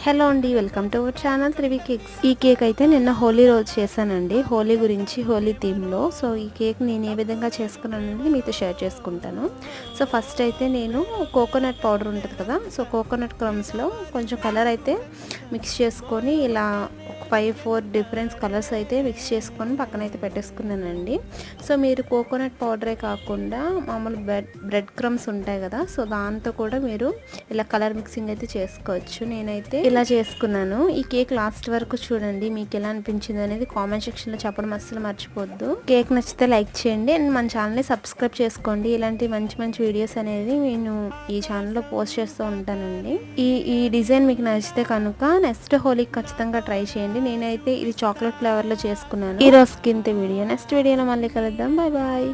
Hello అండి, welcome to our channel త్రివి cakes. ఈ cake అయితే నిన్న హోలీ రోజు చేశానండి, హోలీ గురించి, హోలీ థీమ్లో. సో ఈ కేక్ నేను ఏ విధంగా చేసుకున్నానండి మీతో షేర్ చేసుకుంటాను. సో ఫస్ట్ అయితే నేను కోకోనట్ పౌడర్ ఉంటుంది కదా, సో కోకోనట్ క్రమ్స్లో కొంచెం కలర్ అయితే మిక్స్ చేసుకొని ఇలా 5-4 డిఫరెంట్ కలర్స్ అయితే మిక్స్ చేసుకొని పక్కన అయితే పెట్టేసుకున్నానండి. సో మీరు కోకోనట్ పౌడరే కాకుండా మామూలు బ్రెడ్ క్రమ్స్ ఉంటాయి కదా, సో దాంతో కూడా మీరు ఇలా కలర్ మిక్సింగ్ అయితే చేసుకోవచ్చు. నేనైతే ఇలా చేసుకున్నాను. ఈ కేక్ లాస్ట్ వరకు చూడండి, మీకు ఎలా అనిపించింది అనేది కామెంట్ సెక్షన్లో చెప్పడం అస్సలు మర్చిపోద్దు. కేక్ నచ్చితే లైక్ చేయండి అండ్ మన ఛానల్ని సబ్స్క్రైబ్ చేసుకోండి. ఇలాంటి మంచి మంచి వీడియోస్ అనేది నేను ఈ ఛానల్లో పోస్ట్ చేస్తూ ఉంటానండి. ఈ డిజైన్ మీకు నచ్చితే కనుక నెక్స్ట్ హోలీకి ఖచ్చితంగా ట్రై చేయండి. నేనైతే ఇది చాక్లెట్ ఫ్లేవర్లో చేసుకున్నాను. ఈ రోజుకి ఇంత వీడియో, నెక్స్ట్ వీడియోలో మళ్ళీ కలుద్దాం. Bye bye.